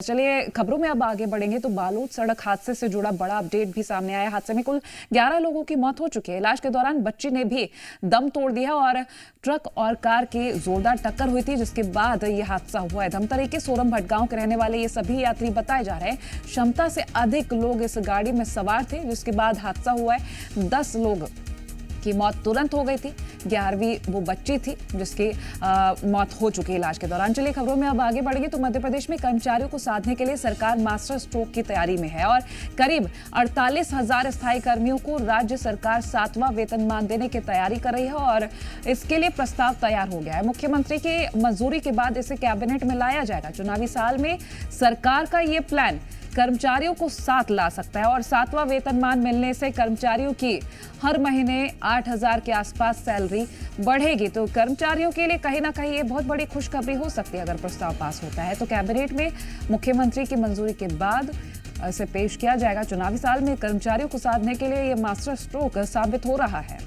चलिए खबरों में अब आगे बढ़ेंगे तो बालोद सड़क हादसे से जुड़ा बड़ा अपडेट भी सामने आया। हादसे में कुल 11 लोगों की मौत हो चुकी है। इलाज के दौरान बच्ची ने भी दम तोड़ दिया और ट्रक और कार की जोरदार टक्कर हुई थी, जिसके बाद ये हादसा हुआ है। धमतरी के सोरम भटगांव के रहने वाले ये सभी यात्री बताए जा रहे हैं। क्षमता से अधिक लोग इस गाड़ी में सवार थे, जिसके बाद हादसा हुआ है। 10 लोग की मौत तुरंत हो गई थी। 11वीं वो बच्ची थी जिसकी मौत हो चुकी है इलाज के दौरान। चलिए खबरों में अब आगे बढ़ेंगे तो मध्य प्रदेश में कर्मचारियों को साधने के लिए सरकार मास्टर स्ट्रोक की तैयारी में है और करीब 48,000 स्थायी कर्मियों को राज्य सरकार 7वां वेतनमान देने की तैयारी कर रही है और इसके लिए प्रस्ताव तैयार हो गया है। मुख्यमंत्री की मंजूरी के बाद इसे कैबिनेट में लाया जाएगा। चुनावी साल में सरकार का ये प्लान कर्मचारियों को साथ ला सकता है और 7वां वेतनमान मिलने से कर्मचारियों की हर महीने 8,000 के आसपास सैलरी बढ़ेगी। तो कर्मचारियों के लिए कहीं ना कहीं ये बहुत बड़ी खुशखबरी हो सकती है अगर प्रस्ताव पास होता है तो कैबिनेट में मुख्यमंत्री की मंजूरी के बाद इसे पेश किया जाएगा। चुनावी साल में कर्मचारियों को साधने के लिए ये मास्टर स्ट्रोक साबित हो रहा है।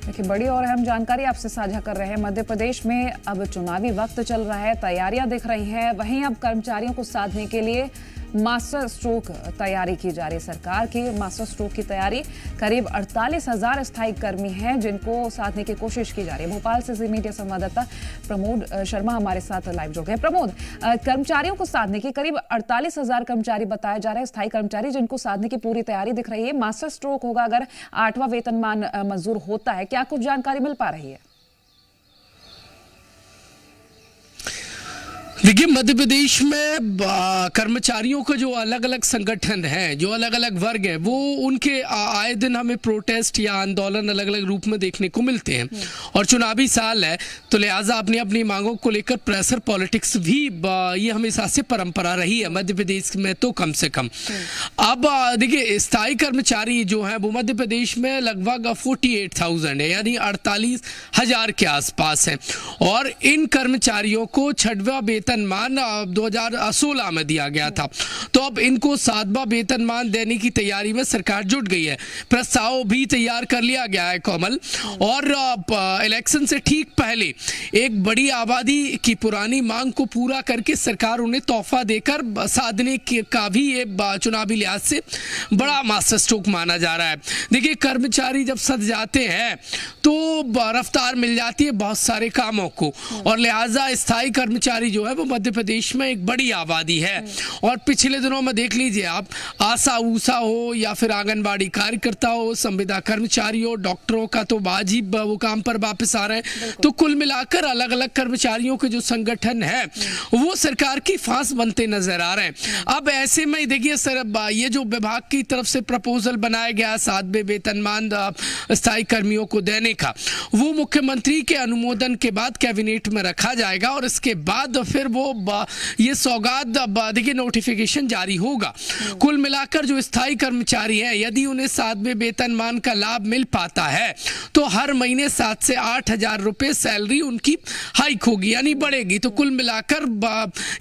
देखिए बड़ी और अहम जानकारी आपसे साझा कर रहे हैं। मध्य प्रदेश में अब चुनावी वक्त चल रहा है, तैयारियां दिख रही हैं। वहीं अब कर्मचारियों को साधने के लिए मास्टर स्ट्रोक तैयारी की जा रही है। सरकार की मास्टर स्ट्रोक की तैयारी करीब 48,000 स्थायी कर्मी हैं जिनको साधने की कोशिश की जा रही है। भोपाल से जी मीडिया संवाददाता प्रमोद शर्मा हमारे साथ लाइव जुड़ गए। प्रमोद, कर्मचारियों को साधने की करीब 48,000 कर्मचारी बताए जा रहे हैं, स्थायी कर्मचारी जिनको साधने की पूरी तैयारी दिख रही है। मास्टर स्ट्रोक होगा अगर 8वां वेतनमान मंजूर होता है, क्या कुछ जानकारी मिल पा रही है? देखिए मध्य प्रदेश में कर्मचारियों का जो अलग अलग संगठन है, जो अलग अलग वर्ग है, वो उनके आए दिन हमें प्रोटेस्ट या आंदोलन अलग अलग रूप में देखने को मिलते हैं और चुनावी साल है तो लिहाजा अपनी अपनी मांगों को लेकर प्रेशर पॉलिटिक्स भी ये हमेशा से परंपरा रही है मध्य प्रदेश में तो कम से कम। अब देखिए स्थायी कर्मचारी जो है वो मध्य प्रदेश में लगभग 48,000 है, यानी 48,000 के आसपास है और इन कर्मचारियों को 6वां वेतनमान 2016 में दिया गया था। तो अब इनको 7वां वेतनमान देने की तैयारी में सरकार जुट गई है। प्रस्ताव भी तैयार कर लिया गया है कोमल, और इलेक्शन से ठीक पहले एक बड़ी आबादी की पुरानी मांग को पूरा करके सरकार उन्हें तोहफा देकर साधने का भी ये चुनावी लिहाज से बड़ा मास्टर स्ट्रोक माना जा रहा है। देखिए कर्मचारी जब सध जाते हैं तो रफ्तार मिल जाती है बहुत सारे कामों को और लिहाजा स्थायी कर्मचारी जो है वो मध्य प्रदेश में एक बड़ी आबादी है। और पिछले दिनों में देख लीजिए आप, आशा ऊषा हो या फिर आंगनबाड़ी कार्यकर्ता हो, संविदा कर्मचारी हो, डॉक्टरों का तो बाजी वो काम पर वापस आ रहे हैं। तो कुल मिलाकर अलग अलग कर्मचारियों के जो संगठन है वो सरकार की फांस बनते नजर आ रहे हैं। अब ऐसे में देखिए सर, ये जो विभाग की तरफ से प्रपोजल बनाया गया 7वें वेतनमान स्थायी कर्मियों को देने का, वो मुख्यमंत्री के अनुमोदन के बाद कैबिनेट में रखा जाएगा और इसके बाद फिर वो ये सौगात देखिए नोटिफिकेशन जारी होगा। कुल मिलाकर जो स्थायी कर्मचारी हैं यदि उन्हें 7वें वेतनमान का लाभ मिल पाता है तो हर महीने 7 से 8,000 रुपए सैलरी उनकी हाइक होगी, यानी बढ़ेगी। तो कुल मिलाकर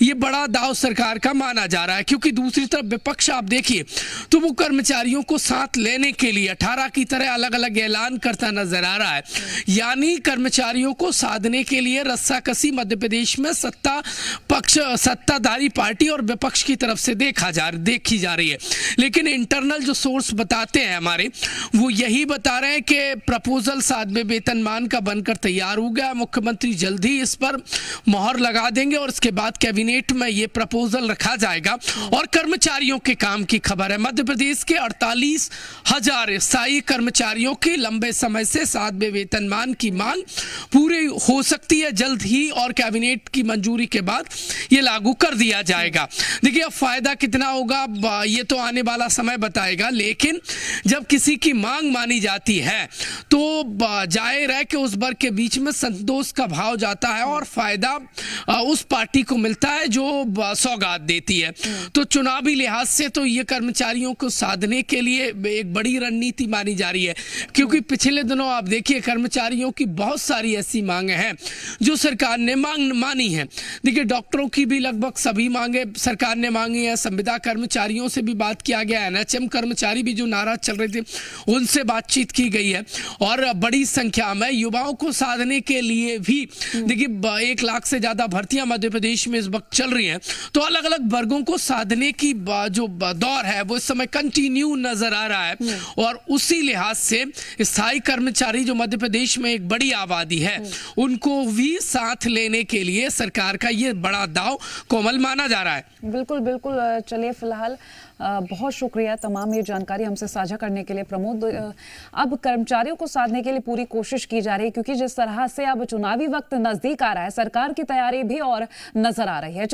ये बड़ा दाव सरकार का माना जा रहा है, क्योंकि दूसरी तरफ विपक्ष आप देखिए तो वो कर्मचारियों को साथ लेने के लिए 18 की तरह अलग अलग ऐलान करता नजर आ रहा है। यानी कर्मचारियों को साधने के लिए रस्साकसी मध्य प्रदेश में सत्ताधारी पार्टी और विपक्ष की तरफ से देखी जा रही है। लेकिन इंटरनल जो सोर्स बताते हैं हमारे, वो यही बता रहे हैं कि प्रपोजल 7वें वेतनमान का बनकर तैयार हो गया। मुख्यमंत्री जल्द ही इस पर मोहर लगा देंगे और इसके बाद कैबिनेट में ये प्रपोजल रखा जाएगा। और कर्मचारियों के काम की खबर है, मध्य प्रदेश के 48,000 स्थायी कर्मचारियों की लंबे समय से 7वें वेतनमान की मांग पूरी हो सकती है जल्द ही और कैबिनेट की मंजूरी के बाद ये लागू कर दिया जाएगा। देखिए अब फायदा कितना होगा ये तो आने वाला समय बताएगा, लेकिन जब किसी की मांग मानी जाती है तो जाहिर है कि उस वर्ग के बीच में संतोष का भाव जाता है और फायदा उस पार्टी को मिलता है जो सौगात देती है। तो चुनावी लिहाज से तो ये कर्मचारियों को साधने के लिए एक बड़ी रणनीति मानी जा रही है, क्योंकि पिछले दिनों आप देखिए कर्मचारियों की बहुत सारी ऐसी मांगे हैं जो सरकार ने मानी है। देखिए, डॉक्टरों की भी लगभग सभी मांगे सरकार ने मांगी है, संविदा कर्मचारियों से भी बात किया गया, एनएचएम कर्मचारी भी जो नाराज चल रहे थे उनसे बातचीत की गई है, और बड़ी संख्या में युवाओं को साधने के लिए भी देखिए 1 लाख से ज्यादा भर्तियां मध्य प्रदेश में इस वक्त चल रही हैं, तो अलग अलग वर्गों को साधने की जो दौर है वो इस समय कंटिन्यू नजर आ रहा है। और उसी लिहाज से स्थायी कर्मचारी जो मध्य प्रदेश में एक बड़ी आबादी है उनको भी साथ लेने के लिए सरकार का ये बड़ा दाव कोमल माना जा रहा है। बिल्कुल बिल्कुल। चलिए, फिलहाल बहुत शुक्रिया तमाम ये जानकारी हमसे साझा करने के लिए प्रमोद। अब कर्मचारियों को साधने के लिए पूरी कोशिश की जा रही है, क्योंकि जिस तरह से अब चुनावी वक्त नजदीक आ रहा है, सरकार की तैयारी भी और नजर आ रही है।